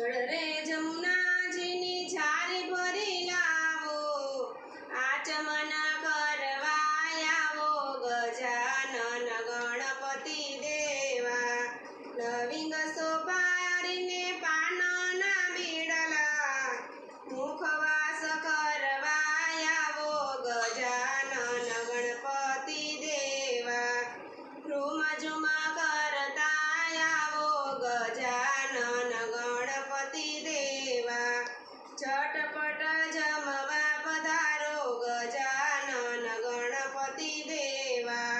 ચળ રે જમુનાજીની ઝારી ભરી લાવો, આચમન કરવા આવો ગજાનન ગણપતિ દેવા. લવિંગ સોપારીને પાનના બીડલા, મુખવાસ કરવા આવો ગજાનન ગણપતિ દેવા. રૂમ ઝુમ કરતા આવો ગજાનન ગણપતિ દેવા. ઝટપટ જમવા પધારો ગજાનન ગણપતિ દેવા.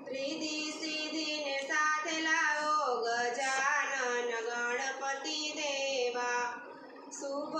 રીધિ સિદ્ધિને સાથે લાવો ગજાનન ગણપતિ દેવા. શુભ